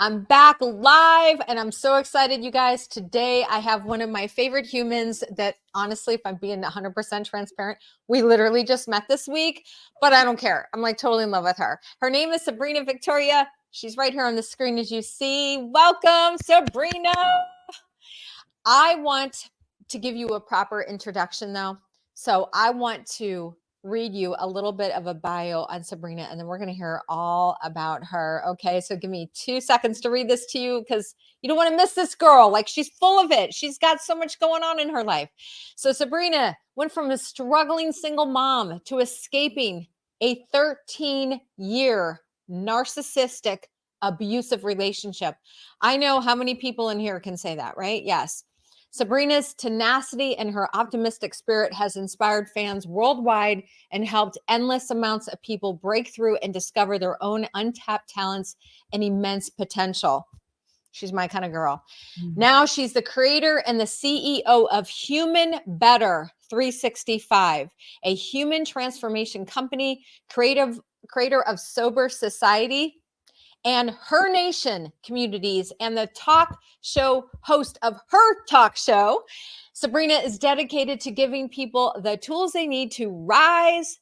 I'm back live and I'm so excited, you guys. Today, I have one of my favorite humans that honestly, if I'm being 100% transparent, we literally just met this week, but I don't care. I'm like totally in love with her. Her name is Sabrina Victoria. She's right here on the screen as you see. Welcome, Sabrina. I want to give you a proper introduction though. So I want to read you a little bit of a bio on Sabrina, and then we're going to hear all about her. Okay. So give me 2 seconds to read this to you because you don't want to miss this girl. Like, she's full of it. She's got so much going on in her life. So Sabrina went from a struggling single mom to escaping a 13-year narcissistic abusive relationship. I know how many people in here can say that, right? Yes. Sabrina's tenacity and her optimistic spirit has inspired fans worldwide and helped endless amounts of people break through and discover their own untapped talents and immense potential. She's my kind of girl. Now she's the creator and the CEO of Human Better 365, a human transformation company, creator of Sober Society and Her Nation communities, and the talk show host of her talk show. Sabrina is dedicated to giving people the tools they need to rise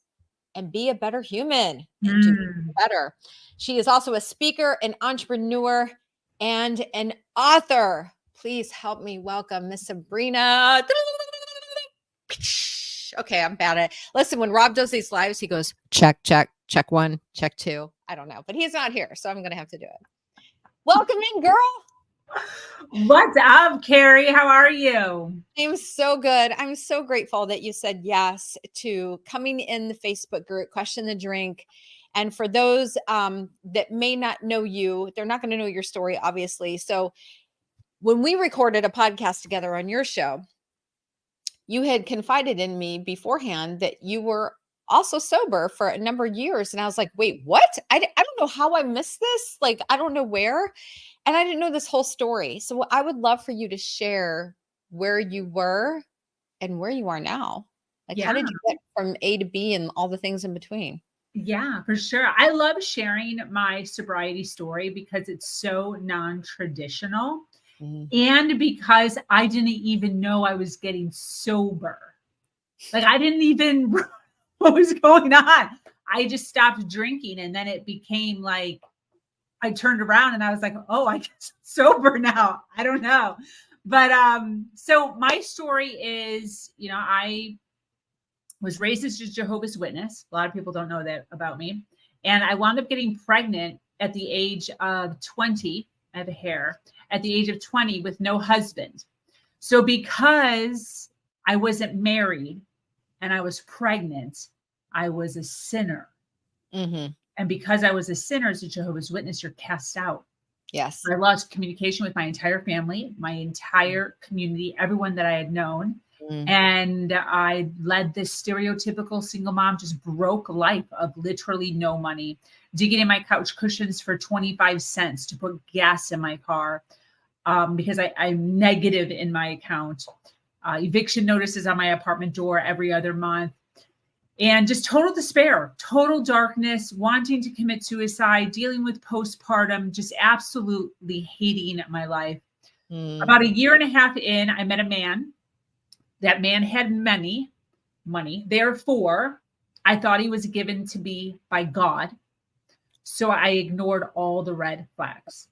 and be a better human and do better. She is also a speaker, an entrepreneur, and an author. Please help me welcome Miss Sabrina. Okay, I'm bad at it. Listen, when Rob does these lives, he goes, check, check, check 1, check 2. I don't know, but he's not here, so I'm going to have to do it. Welcome in, girl. What's up, Carrie? How are you? I'm so good. I'm so grateful that you said yes to coming in the Facebook group, Question the Drink. And for those that may not know you, they're not going to know your story, obviously. So when we recorded a podcast together on your show, you had confided in me beforehand that you were also sober for a number of years. And I was like, wait, what? I don't know how I missed this. Like, I don't know where. And I didn't know this whole story. So I would love for you to share where you were and where you are now. Like, how did you get from A to B and all the things in between? Yeah, for sure. I love sharing my sobriety story because it's so non-traditional. And because I didn't even know I was getting sober. Like, I didn't even what was going on. I just stopped drinking, and then it became like I turned around and I was like, oh, I guess I'm sober now. I don't know. But so my story is, I was raised as a Jehovah's Witness. A lot of people don't know that about me. And I wound up getting pregnant at the age of 20. I have a hair at the age of 20 with no husband. So because I wasn't married and I was pregnant, I was a sinner. And because I was a sinner as a Jehovah's Witness, you're cast out. Yes. I lost communication with my entire family, my entire community, everyone that I had known. And I led this stereotypical single mom, just broke life of literally no money, digging in my couch cushions for 25 cents to put gas in my car because I'm negative in my account, eviction notices on my apartment door every other month, and just total despair, total darkness, wanting to commit suicide, dealing with postpartum, just absolutely hating my life. About a year and a half in, I met a man. That man had money. Therefore, I thought he was given to me by God. So I ignored all the red flags.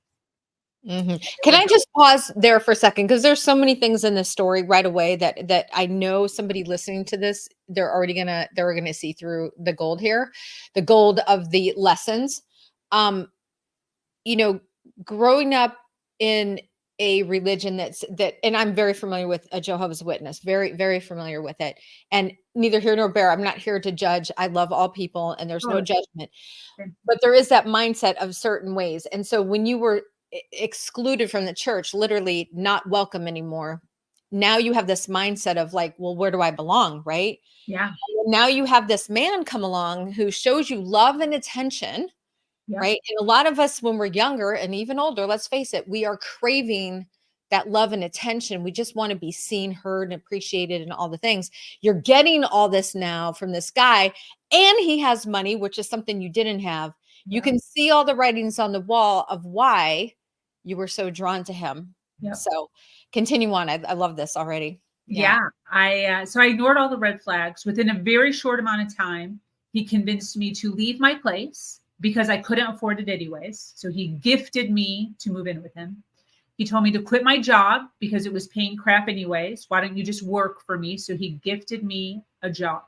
Can I just pause there for a second? Because there's so many things in this story right away that I know somebody listening to this, they're gonna see through the gold here, the gold of the lessons. Growing up in a religion and I'm very familiar with a Jehovah's Witness, very, very familiar with it. And neither here nor there, I'm not here to judge. I love all people and there's no judgment, but there is that mindset of certain ways. And so when you were excluded from the church, literally not welcome anymore, now you have this mindset of like, well, where do I belong? Right. Yeah. And now you have this man come along who shows you love and attention. Right. And a lot of us, when we're younger and even older, let's face it, we are craving that love and attention. We just want to be seen, heard, and appreciated and all the things. You're getting all this now from this guy, and he has money, which is something you didn't have. You can see all the writings on the wall of why you were so drawn to him. Yep. So continue on. I love this already. Yeah. So I ignored all the red flags. Within a very short amount of time, he convinced me to leave my place because I couldn't afford it anyways. So he gifted me to move in with him. He told me to quit my job because it was paying crap anyways. Why don't you just work for me? So he gifted me a job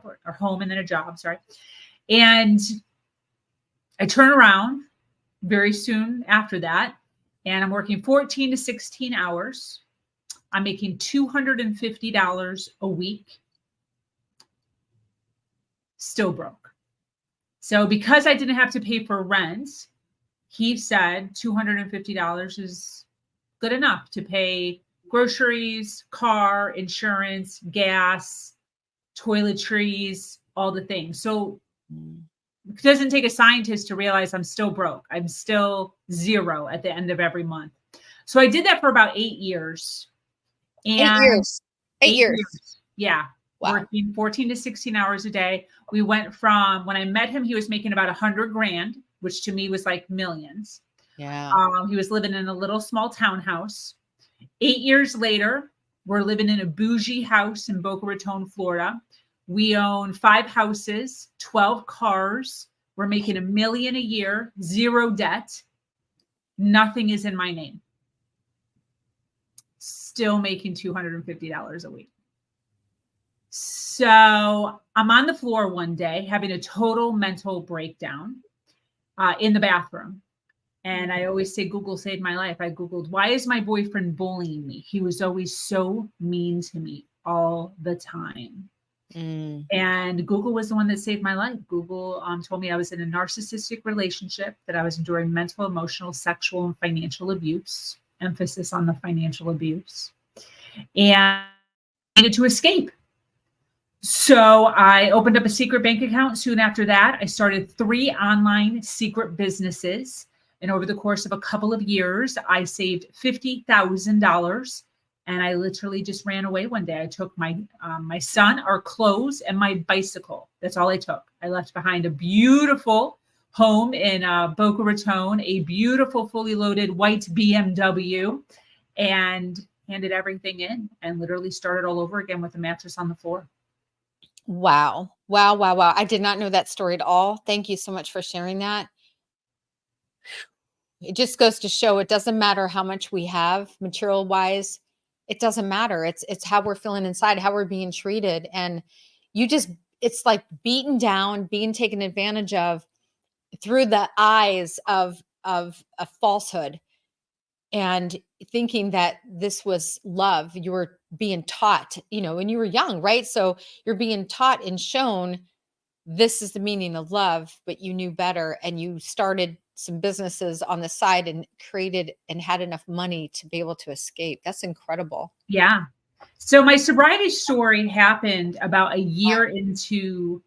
or home and then a job. Sorry. And I turn around very soon after that, and I'm working 14 to 16 hours. I'm making $250 a week. Still broke. So because I didn't have to pay for rent, he said $250 is good enough to pay groceries, car, insurance, gas, toiletries, all the things. So it doesn't take a scientist to realize I'm still broke. I'm still zero at the end of every month. So I did that for about 8 years. And 8 years. 8 years. Yeah. Wow. Working 14 to 16 hours a day. We went from, when I met him, he was making about 100 grand, which to me was like millions. Yeah. He was living in a little small townhouse. 8 years later, we're living in a bougie house in Boca Raton, Florida. We own 5 houses, 12 cars. We're making $1 million a year, 0 debt. Nothing is in my name. Still making $250 a week. So I'm on the floor one day having a total mental breakdown in the bathroom. And I always say, Google saved my life. I Googled, why is my boyfriend bullying me? He was always so mean to me all the time. And Google was the one that saved my life. Google told me I was in a narcissistic relationship, that I was enduring mental, emotional, sexual, and financial abuse, emphasis on the financial abuse, and I needed to escape. So I opened up a secret bank account. Soon after that, I started 3 online secret businesses. And over the course of a couple of years, I saved $50,000. And I literally just ran away one day. I took my son, our clothes, and my bicycle. That's all I took. I left behind a beautiful home in Boca Raton, a beautiful, fully loaded white BMW, and handed everything in and literally started all over again with a mattress on the floor. Wow. Wow. Wow. Wow. I did not know that story at all. Thank you so much for sharing that. It just goes to show it doesn't matter how much we have material wise. It doesn't matter. It's how we're feeling inside, how we're being treated. And it's like beaten down, being taken advantage of through the eyes of a falsehood, and thinking that this was love. You were being taught, when you were young, right? So you're being taught and shown this is the meaning of love, but you knew better, and you started some businesses on the side and created and had enough money to be able to escape. That's incredible. Yeah. So my sobriety story happened about a year into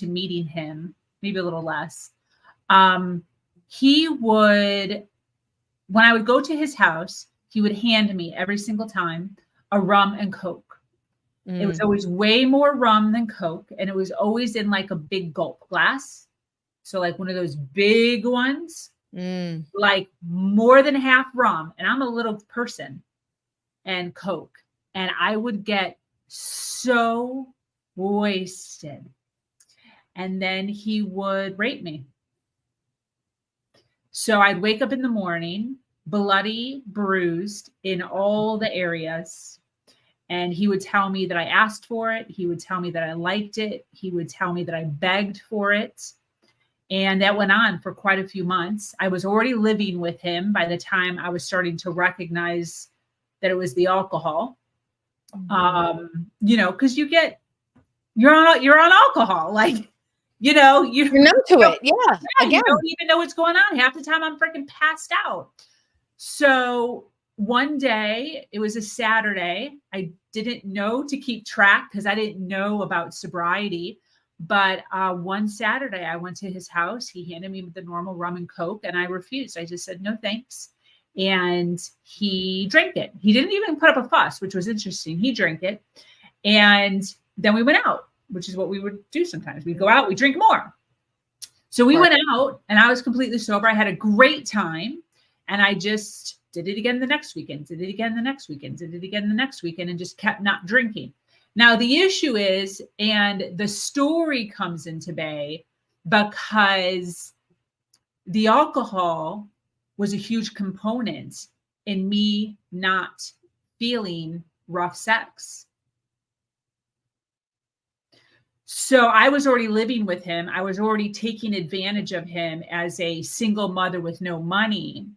meeting him, maybe a little less. He would, when I would go to his house, he would hand me every single time a rum and Coke. It was always way more rum than Coke. And it was always in like a big gulp glass. So like one of those big ones, like more than half rum. And I'm a little person, and Coke. And I would get so wasted. And then he would rape me. So I'd wake up in the morning, bloody, bruised in all the areas. And he would tell me that I asked for it. He would tell me that I liked it. He would tell me that I begged for it. And that went on for quite a few months. I was already living with him by the time I was starting to recognize that it was the alcohol. Because you're on alcohol. Like, you're numb to it. Yeah. Again, you don't even know what's going on. Half the time I'm freaking passed out. So one day, it was a Saturday. I didn't know to keep track because I didn't know about sobriety. But one Saturday, I went to his house. He handed me the normal rum and Coke, and I refused. I just said, no, thanks. And he drank it. He didn't even put up a fuss, which was interesting. He drank it. And then we went out, which is what we would do sometimes. We'd go out, we drink more. So we went out, and I was completely sober. I had a great time. And I just did it again the next weekend, did it again the next weekend, did it again the next weekend, and just kept not drinking. Now, the issue is, and the story comes into play, because the alcohol was a huge component in me not feeling rough sex. So I was already living with him. I was already taking advantage of him as a single mother with no money.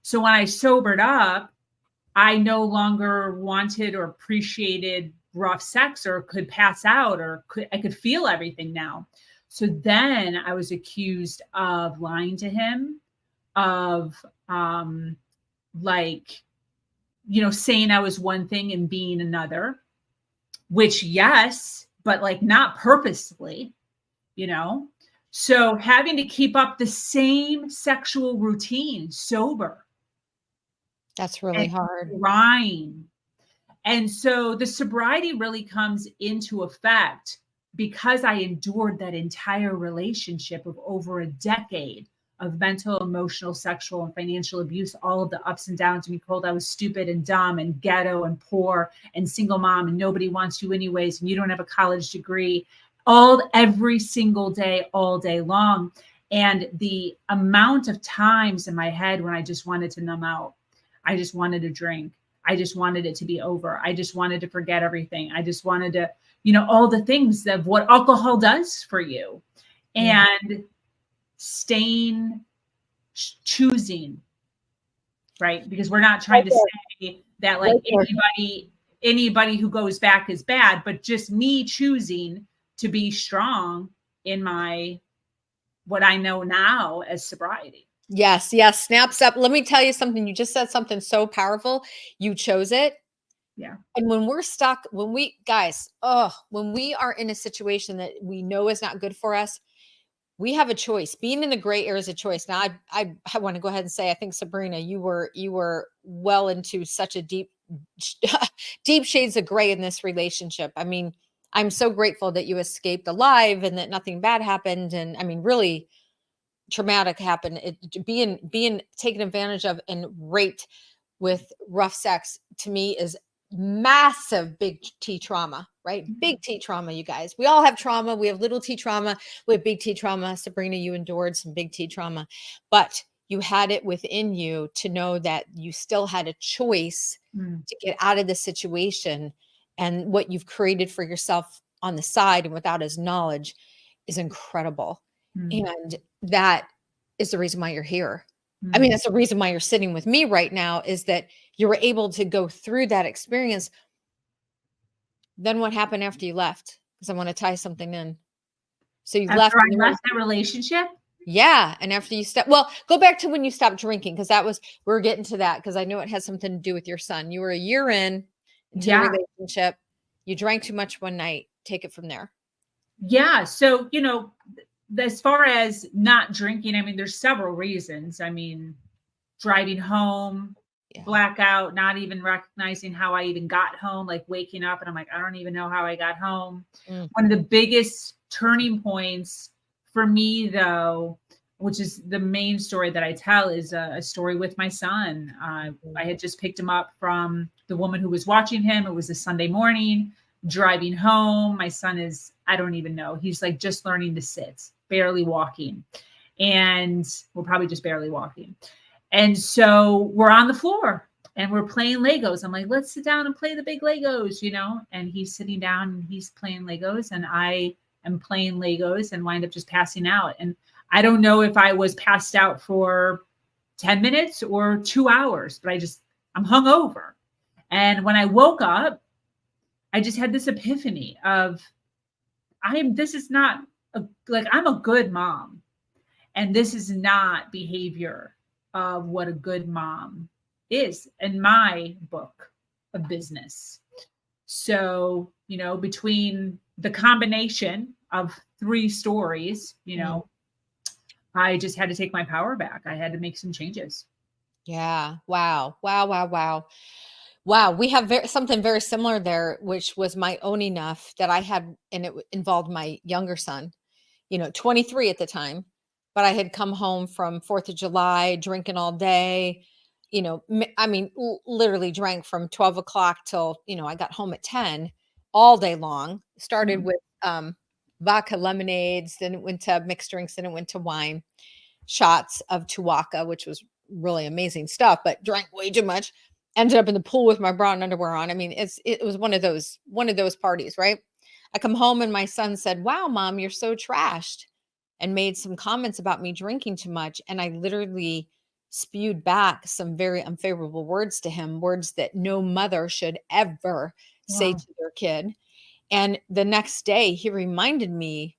So when I sobered up, I no longer wanted or appreciated rough sex, or could pass out, or I could feel everything now. So then I was accused of lying to him, of like, saying I was one thing and being another, which, yes, but like not purposely, So having to keep up the same sexual routine sober. That's really hard. Crying. And so the sobriety really comes into effect because I endured that entire relationship of over a decade of mental, emotional, sexual, and financial abuse, all of the ups and downs, and being told I was stupid and dumb and ghetto and poor and single mom and nobody wants you anyways, and you don't have a college degree, every single day, all day long. And the amount of times in my head when I just wanted to numb out, I just wanted to drink, I just wanted it to be over, I just wanted to forget everything, I just wanted to, all the things of what alcohol does for you. And choosing, right? Because we're not trying to say that like anybody who goes back is bad, but just me choosing to be strong in what I know now as sobriety. Yes. Snaps up. Let me tell you something. You just said something so powerful. You chose it. Yeah. And when we're stuck, when we are in a situation that we know is not good for us, we have a choice. Being in the gray area is a choice. Now, I want to go ahead and say, I think, Sabrina, you were well into such a deep shades of gray in this relationship. I mean, I'm so grateful that you escaped alive and that nothing bad happened. And I mean, really traumatic happened. Being taken advantage of and raped with rough sex, to me, is massive big T trauma, right? Big T trauma, you guys. We all have trauma. We have little T trauma. We have big T trauma. Sabrina, you endured some big T trauma, but you had it within you to know that you still had a choice to get out of the situation. And what you've created for yourself on the side and without his knowledge is incredible. And that is the reason why you're here. I mean, that's the reason why you're sitting with me right now, is that you were able to go through that experience. Then what happened after you left? Because I want to tie something in. So you left that relationship? Yeah. And after you go back to when you stopped drinking, because we're getting to that, because I know it has something to do with your son. You were a year into your relationship. You drank too much one night. Take it from there. Yeah. So, as far as not drinking, I mean, there's several reasons. I mean, driving home, blackout, not even recognizing how I even got home, like waking up and I'm like, I don't even know how I got home. One of the biggest turning points for me, though, which is the main story that I tell, is a story with my son. I had just picked him up from the woman who was watching him. It was a Sunday morning, driving home. My son is, I don't even know, he's like just learning to sit, barely walking. And we're probably just barely walking. And so we're on the floor and we're playing Legos. I'm like, let's sit down and play the big Legos, and he's sitting down and he's playing Legos and I am playing Legos and wind up just passing out. And I don't know if I was passed out for 10 minutes or 2 hours, but I'm hungover. And when I woke up, I just had this epiphany of, this is not I'm a good mom. And this is not behavior of what a good mom is in my book of business. So, between the combination of 3 stories, I just had to take my power back. I had to make some changes. Yeah. Wow. Wow. We have something very similar there, which was my own enough that I had, and it involved my younger son, 23 at the time, but I had come home from 4th of July, drinking all day. I mean, literally drank from 12 o'clock till, I got home at 10 all day long. Started Mm. with vodka lemonades, then it went to mixed drinks, then it went to wine, shots of Tuaca, which was really amazing stuff, but drank way too much. Ended up in the pool with my bra and underwear on. I mean, it was one of those parties, right? I come home and my son said, "Wow, mom, you're so trashed," and made some comments about me drinking too much. And I literally spewed back some very unfavorable words to him, words that no mother should ever say Wow. to their kid. And the next day, he reminded me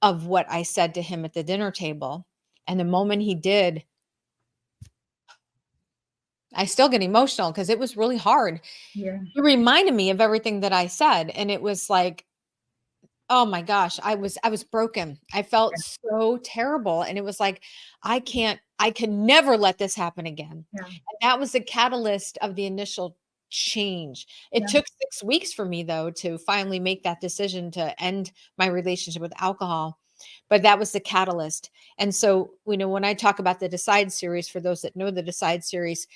of what I said to him at the dinner table. And the moment he did, I still get emotional because it was really hard. Yeah. He reminded me of everything that I said. And it was like, oh my gosh, I was broken. I felt so terrible. And it was like, I can never let this happen again. Yeah. And that was the catalyst of the initial change. It Yeah. took 6 weeks for me though to finally make that decision to end my relationship with alcohol. But that was the catalyst. And so, when I talk about the Decide series, for those that know the Decide series,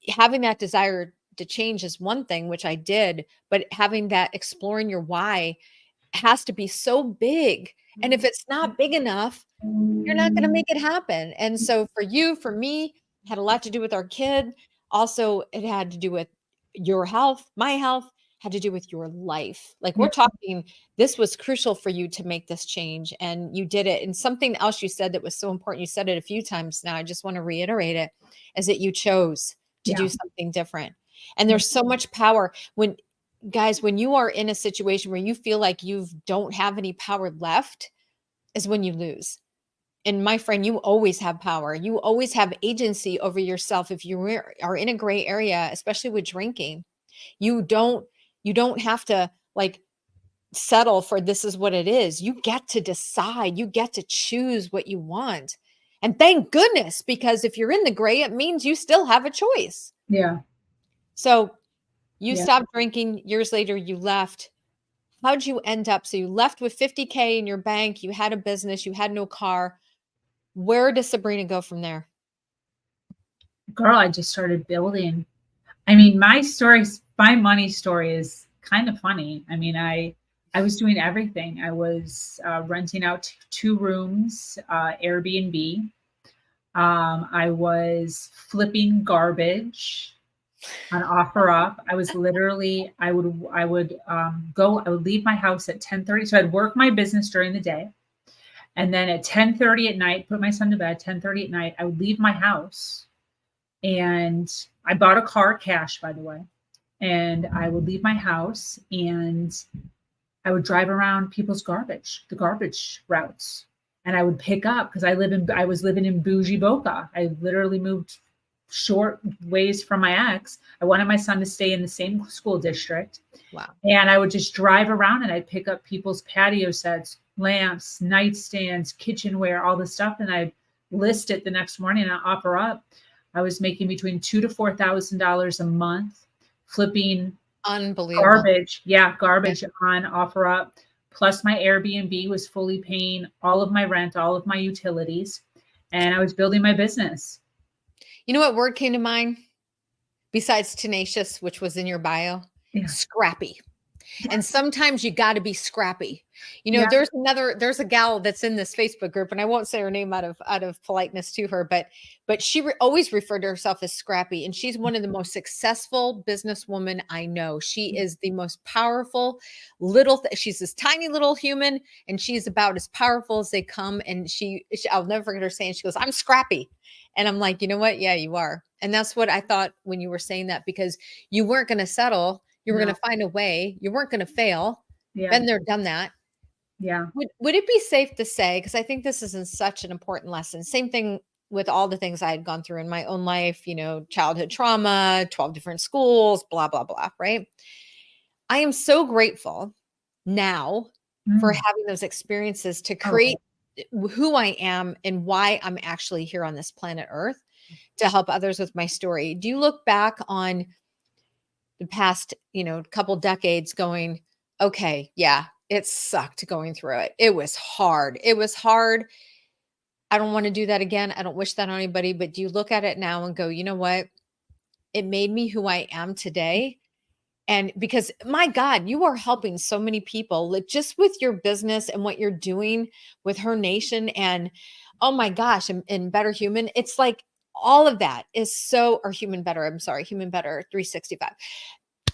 having that desire to change is one thing, which I did, but having that exploring your why has to be so big. And if it's not big enough, you're not going to make it happen. And so for you, for me, had a lot to do with our kid. Also, it had to do with your health, my health, had to do with your life. Like we're Yeah. talking, this was crucial for you to make this change and you did it. And something else you said that was so important, you said it a few times now, I just want to reiterate it, is that you chose to Yeah. do something different. And there's so much power when you are in a situation where you feel like you don't have any power left is when you lose. And my friend, you always have power. You always have agency over yourself. If you are in a gray area, especially with drinking, you don't have to like settle for this is what it is. You get to decide. You get to choose what you want. And thank goodness, because if you're in the gray, it means you still have a choice. Yeah. So you Yeah. stopped drinking. Years later, you left. How'd you end up? So you left with 50K in your bank. You had a business. You had no car. Where does Sabrina go from there? Girl, I just started building. I mean, my money story is kind of funny. I mean, I was doing everything. I was renting out 2 rooms, Airbnb. I was flipping garbage on OfferUp. I was literally, I would leave my house at 10:30. So I'd work my business during the day. And then at 10:30 at night, put my son to bed, 10:30 at night, I would leave my house. And I bought a car cash, by the way. And I would leave my house and I would drive around people's the garbage routes. And I would pick up because I was living in bougie Boca. I literally moved short ways from my ex. I wanted my son to stay in the same school district. Wow. And I would just drive around and I'd pick up people's patio sets, lamps, nightstands, kitchenware, all this stuff. And I'd list it the next morning and I'd OfferUp. I was making between $2,000 to $4,000 a month flipping Unbelievable. garbage. Yeah, garbage on OfferUp. Plus my Airbnb was fully paying all of my rent, all of my utilities. And I was building my business. You know what word came to mind? Besides tenacious, which was in your bio? Yeah. Scrappy. And Yes. sometimes you got to be scrappy. Yeah. There's a gal that's in this Facebook group, and I won't say her name out of politeness to her, but she always referred to herself as scrappy. And she's one of the most successful businesswomen I know. She is the most powerful she's this tiny little human, and she's about as powerful as they come. And I'll never forget her saying, she goes, "I'm scrappy." And I'm like, you know what? Yeah, you are. And that's what I thought when you were saying that, because you weren't going to settle. You were No. going to find a way. You weren't going to fail. Yeah. Been there, done that. Yeah. Would it be safe to say, because I think this is such an important lesson, same thing with all the things I had gone through in my own life, childhood trauma, 12 different schools, blah, blah, blah, right? I am so grateful now for having those experiences to create who I am and why I'm actually here on this planet Earth to help others with my story. Do you look back on the past, couple decades going, okay, yeah, it sucked going through it. It was hard. It was hard. I don't want to do that again. I don't wish that on anybody, but do you look at it now and go, you know what? it made me who I am today. And because my God, you are helping so many people like just with your business and what you're doing with Her Nation and oh my gosh, and Better Human. It's like all of that is so, or Human Better, I'm sorry, Human Better 365.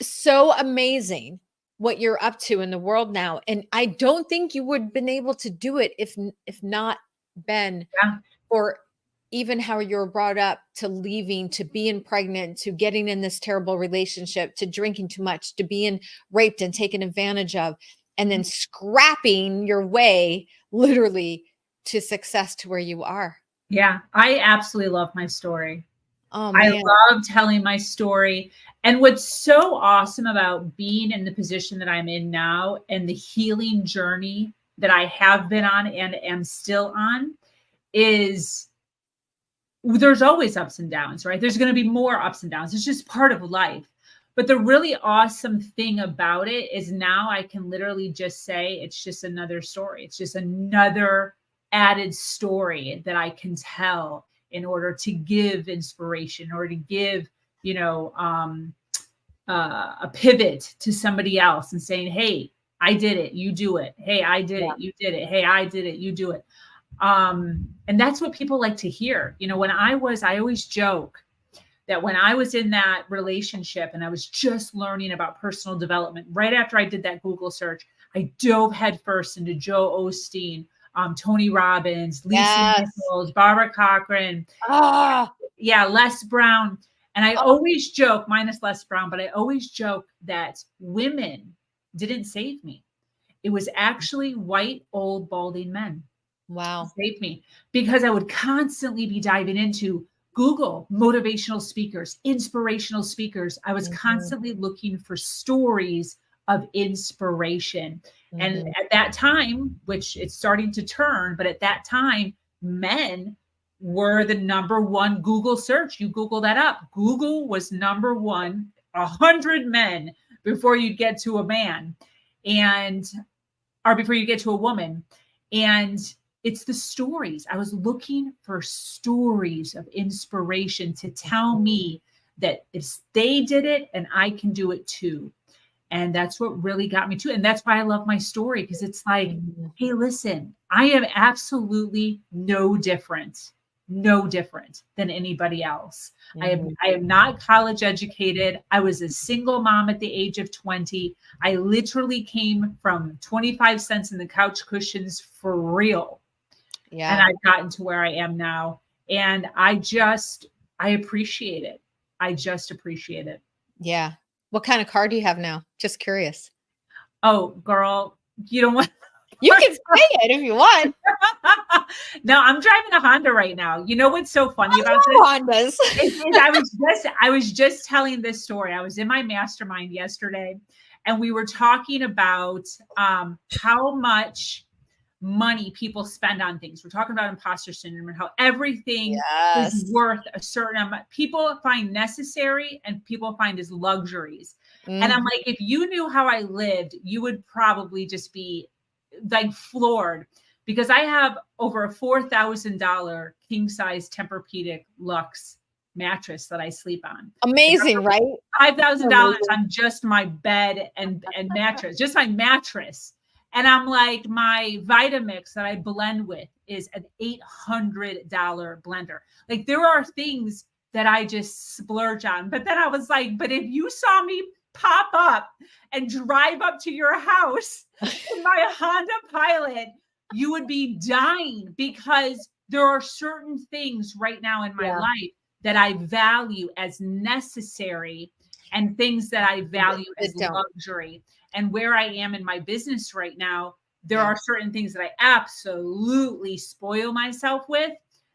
So amazing what you're up to in the world now. And I don't think you would have been able to do it if not been Yeah. for even how you were brought up to leaving, to being pregnant, to getting in this terrible relationship, to drinking too much, to being raped and taken advantage of, and then scrapping your way literally to success to where you are. Yeah. I absolutely love my story. Oh I man. love telling my story. And what's so awesome about being in the position that I'm in now and the healing journey that I have been on and am still on is there's always ups and downs, right? There's going to be more ups and downs. It's just part of life. But the really awesome thing about it is now I can literally just say it's just another story. It's just another added story that I can tell in order to give inspiration or to give, a pivot to somebody else and saying, hey, I did it, you do it. Hey, I did Yeah. it, you did it. Hey, I did it, you do it. And that's what people like to hear. I always joke that when I was in that relationship and I was just learning about personal development, right after I did that Google search, I dove headfirst into Joe Osteen, Tony Robbins, Lisa Yes. Nichols, Barbara Cochran, Ah, Les Brown. And I oh, always joke, minus Les Brown, but I always joke that women didn't save me. It was actually white, old, balding men wow. saved me because I would constantly be diving into Google motivational speakers, inspirational speakers. I was Mhm, constantly looking for stories of inspiration. And mhm. at that time, which it's starting to turn, but at that time, men were the number one Google search. You Google that up. Google was number one, 100 men before you get to a man or before you get to a woman. And it's the stories. I was looking for stories of inspiration to tell me that if they did it and I can do it too. And that's what really got me to it. And that's why I love my story because it's like, Mhm, hey, listen, I am absolutely no different than anybody else. mhm. I am not college educated. I was a single mom at the age of 20. I literally came from 25 cents in the couch cushions for real. And Yeah. I've gotten to where I am now. And I appreciate it. I just appreciate it. Yeah. What kind of car do you have now? Just curious. Oh, girl, you don't want. You can say it if you want. No, I'm driving a Honda right now. You know what's so funny about this? I love Hondas. I was just telling this story. I was in my mastermind yesterday, and we were talking about how much money people spend on things. We're talking about imposter syndrome and how everything is Yes. worth a certain amount. People find necessary and people find as luxuries. And I'm Mhm. like, if you knew how I lived, you would probably just be like floored because I have over a $4,000 king size Tempur-Pedic Luxe mattress that I sleep on. Amazing, right? $5,000 Amazing. on just my bed and mattress, just my mattress. And I'm like, my Vitamix that I blend with is an $800 blender. Like there are things that I just splurge on. But then I was like, but if you saw me pop up and drive up to your house in my Honda Pilot, you would be dying because there are certain things right now in my Yeah. life that I value as necessary and things that I value as Don't. luxury. And where I am in my business right now, there Yeah. are certain things that I absolutely spoil myself with.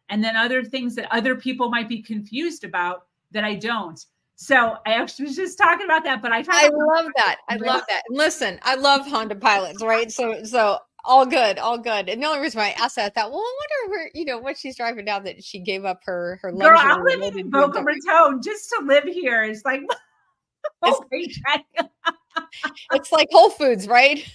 And then other things that other people might be confused about that I don't. So I actually was just talking about that, but I I love that. I love that. And listen, I love Honda Pilots, right? So all good, all good. And the only reason why I asked that, I thought, well, I wonder where, what she's driving down that she gave up her Girl, luxury I'm in living order to in do Boca it. Raton just to live here. It's like, It's, okay, it's like Whole Foods, right?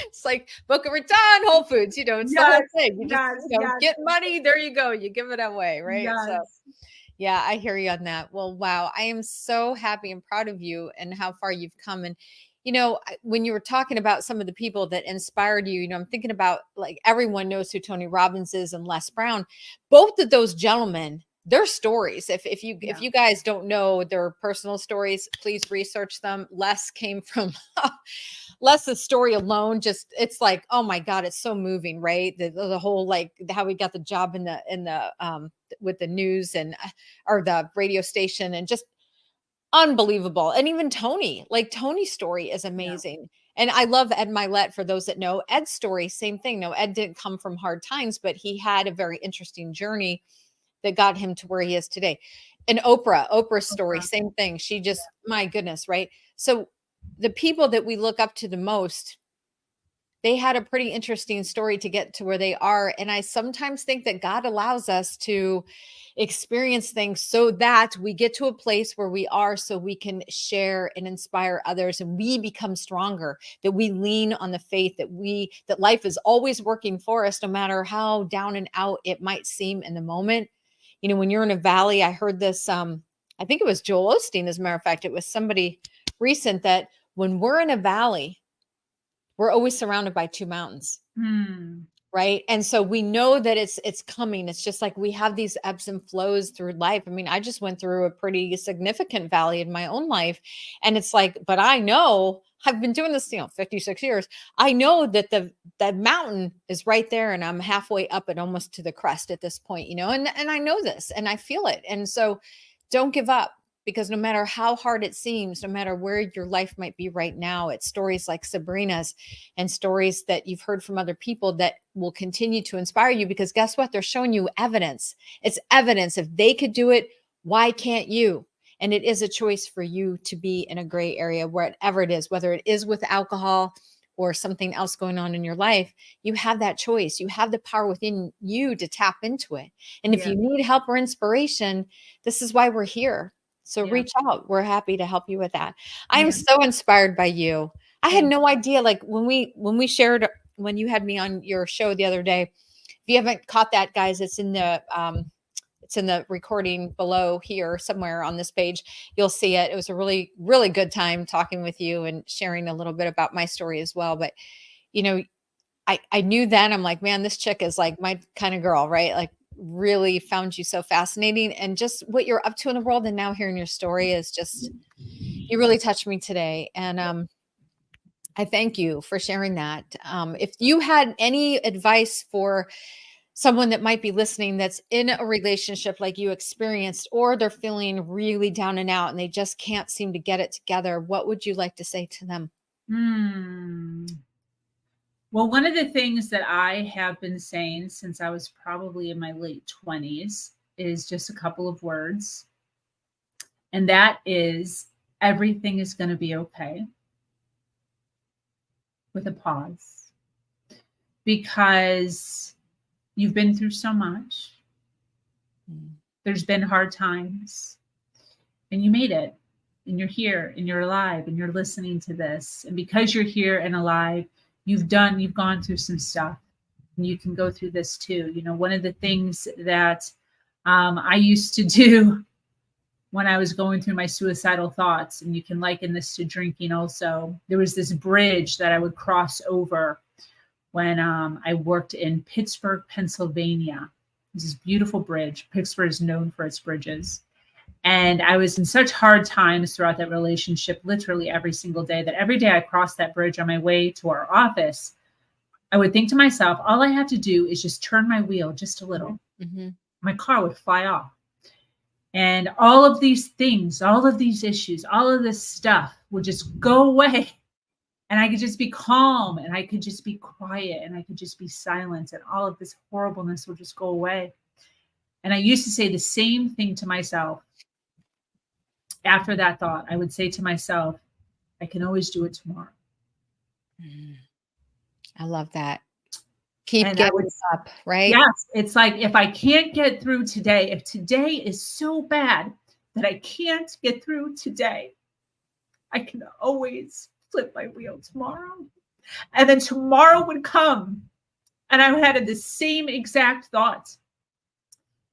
It's like Boca Raton, Whole Foods, it's the whole yes, thing. You just, yes, yes, get money, there you go. You give it away, right? So yes. Yeah, I hear you on that. Well, wow. I am so happy and proud of you and how far you've come. And, when you were talking about some of the people that inspired you, I'm thinking about like everyone knows who Tony Robbins is and Les Brown. Both of those gentlemen, their stories. If Yeah. you guys don't know their personal stories, please research them. Les came from Les's story alone, just it's like, oh my God, it's so moving, right? The whole like how he got the job in the with the news and or the radio station and just unbelievable. And even Tony, like Tony's story is Yeah. amazing. And I love Ed Milet for those that know Ed's story, same thing. No, Ed didn't come from hard times, but he had a very interesting journey that got him to where he is today. And Oprah's story, Oprah. same thing. She just, my goodness, right? So the people that we look up to the most, they had a pretty interesting story to get to where they are. And I sometimes think that God allows us to experience things so that we get to a place where we are so we can share and inspire others and we become stronger, that we lean on the faith that life is always working for us no matter how down and out it might seem in the moment. When you're in a valley, I heard this I think it was Joel Osteen, as a matter of fact, it was somebody recent, that when we're in a valley, we're always surrounded by two mountains. Hmm. Right. And so we know that it's coming. It's just like we have these ebbs and flows through life. I mean, I just went through a pretty significant valley in my own life. And it's like, but I know I've been doing this, 56 years. I know that the mountain is right there and I'm halfway up and almost to the crest at this point, and I know this and I feel it. And so don't give up, because no matter how hard it seems, no matter where your life might be right now, it's stories like Sabrina's and stories that you've heard from other people that will continue to inspire you, because guess what? They're showing you evidence. It's evidence. If they could do it, why can't you? And it is a choice for you to be in a gray area, wherever it is, whether it is with alcohol or something else going on in your life. You have that choice. You have the power within you to tap into it. And if Yeah. you need help or inspiration, this is why we're here. So Yeah. reach out. We're happy to help you with that. I am Yeah. so inspired by you. I had Thank no idea, like when we shared, when you had me on your show the other day. If you haven't caught that, guys, it's in the recording below here somewhere on this page. You'll see it. It was a really, really good time talking with you and sharing a little bit about my story as well. But I knew then, I'm like, man, this chick is like my kind of girl, right? Like, really found you so fascinating and just what you're up to in the world. And now hearing your story is just, you really touched me today. And I thank you for sharing that. If you had any advice for someone that might be listening that's in a relationship like you experienced, or they're feeling really down and out and they just can't seem to get it together, what would you like to say to them? Hmm. Well, one of the things that I have been saying since I was probably in my late 20s is just a couple of words. And that is, everything is going to be okay, with a pause, because you've been through so much. There's been hard times and you made it, and you're here and you're alive and you're listening to this. And because you're here and alive, you've gone through some stuff, and you can go through this too. One of the things that I used to do when I was going through my suicidal thoughts, and you can liken this to drinking also, there was this bridge that I would cross over when I worked in Pittsburgh, Pennsylvania. This is beautiful bridge. Pittsburgh is known for its bridges. And I was in such hard times throughout that relationship, literally every single day, that every day I crossed that bridge on my way to our office, I would think to myself, all I have to do is just turn my wheel just a little. Mm-hmm. My car would fly off. And all of these things, all of these issues, all of this stuff would just go away. And I could just be calm, and I could just be quiet, and I could just be silent, and all of this horribleness would just go away. And I used to say the same thing to myself. After that thought, I would say to myself, I can always do it tomorrow. I love that. Keep And getting up, right? Yes. It's like, if I can't get through today, if today is so bad that I can't get through today, I can always flip my wheel tomorrow. And then tomorrow would come, and I had the same exact thoughts.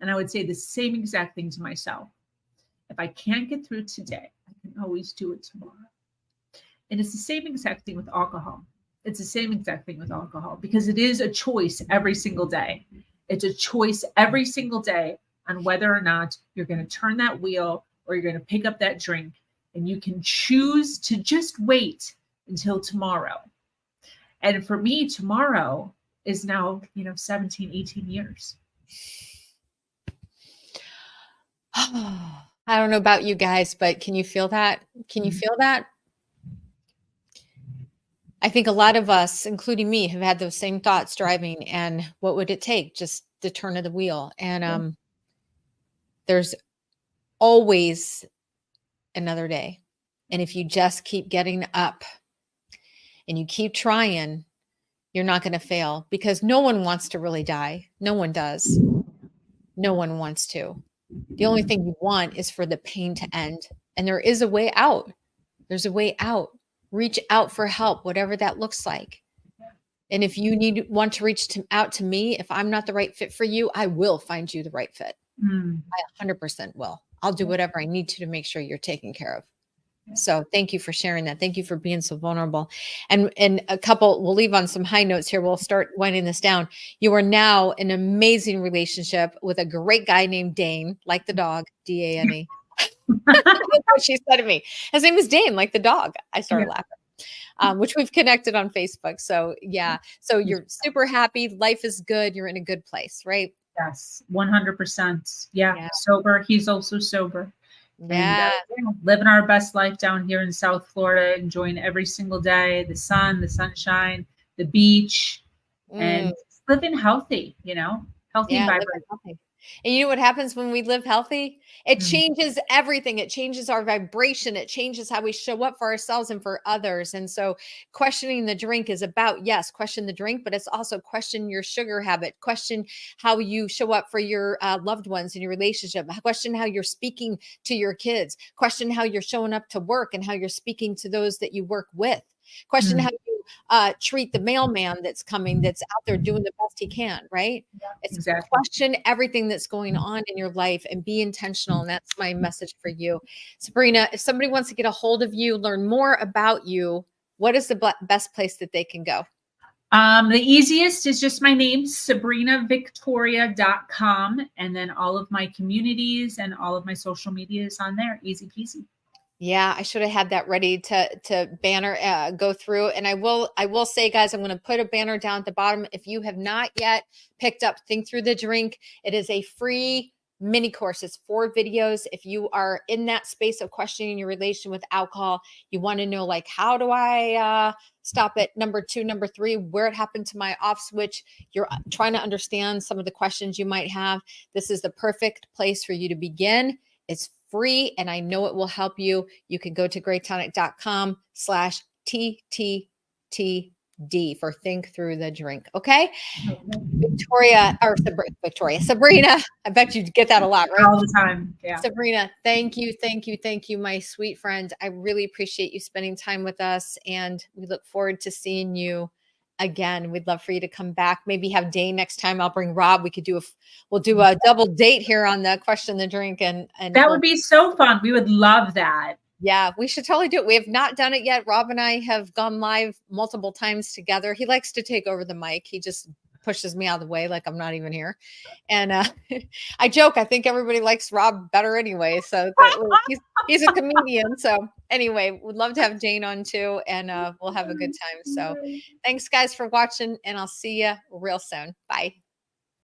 And I would say the same exact thing to myself. If I can't get through today, I can always do it tomorrow. And it's the same exact thing with alcohol. It's the same exact thing with alcohol because it is a choice every single day. It's a choice every single day on whether or not you're going to turn that wheel or you're going to pick up that drink. And you can choose to just wait until tomorrow. And for me, tomorrow is now, 17, 18 years. I don't know about you guys, but can you feel that? Can you feel that? I think a lot of us, including me, have had those same thoughts driving. And what would it take? Just the turn of the wheel. And there's always another day. And if you just keep getting up and you keep trying, you're not going to fail because no one wants to really die. No one does. No one wants to. The only thing you want is for the pain to end. And there is a way out. There's a way out. Reach out for help, whatever that looks like. And if you want to reach out to me, if I'm not the right fit for you, I will find you the right fit. I 100% will. I'll do whatever I need to make sure you're taken care of. So thank you for sharing that. Thank you for being so vulnerable. And a couple, we'll leave on some high notes here. We'll start winding this down. You are now in an amazing relationship with a great guy named Dane, like the dog, D-A-N-E. That's what she said to me. His name is Dane, like the dog. I started laughing, which we've connected on Facebook. So yeah. So you're super happy. Life is good. You're in a good place, right? Yes, 100%. Yeah. Sober. He's also sober. Yeah. And living our best life down here in South Florida, enjoying every single day, the sun, the sunshine, the beach, and living healthy, healthy and vibrant. And you know what happens when we live healthy? It changes everything. It changes our vibration. It changes how we show up for ourselves and for others. And so questioning the drink is about, yes, question the drink, but it's also question your sugar habit, question how you show up for your loved ones in your relationship, question how you're speaking to your kids, question how you're showing up to work and how you're speaking to those that you work with. Question how you treat the mailman that's coming, that's out there doing the best he can, right? Yeah, it's exactly. Question everything that's going on in your life and be intentional. And that's my message for you. Sabrina, if somebody wants to get a hold of you, learn more about you, what is the best place that they can go? The easiest is just my name, sabrinavictoria.com. And then all of my communities and all of my social media is on there. Easy peasy. Yeah, I should have had that ready to banner go through. And I will say, guys, I'm going to put a banner down at the bottom. If you have not yet picked up Think Through the Drink, it is a free mini course. It's 4 videos. If you are in that space of questioning your relation with alcohol, you want to know, like, how do I stop at number 2, number 3, where it happened to my off switch. You're trying to understand some of the questions you might have. This is the perfect place for you to begin. It's free, and I know it will help you. You can go to greattonic.com/TTTD for Think Through the Drink. Okay. Sabrina, I bet you get that a lot, right? All the time. Yeah. Sabrina, thank you, my sweet friend. I really appreciate you spending time with us, and we look forward to seeing you again. We'd love for you to come back. Maybe have Dane next time. I'll bring Rob. We'll do a double date here on the Question the Drink, and that would be so fun. We would love that. Yeah, we should totally do it. We have not done it yet. Rob and I have gone live multiple times together. He likes to take over the mic. He just pushes me out of the way like I'm not even here. And I joke, I think everybody likes Rob better anyway. So he's a comedian. So anyway, we'd love to have Jane on too, and we'll have a good time. So thanks, guys, for watching, and I'll see you real soon. Bye.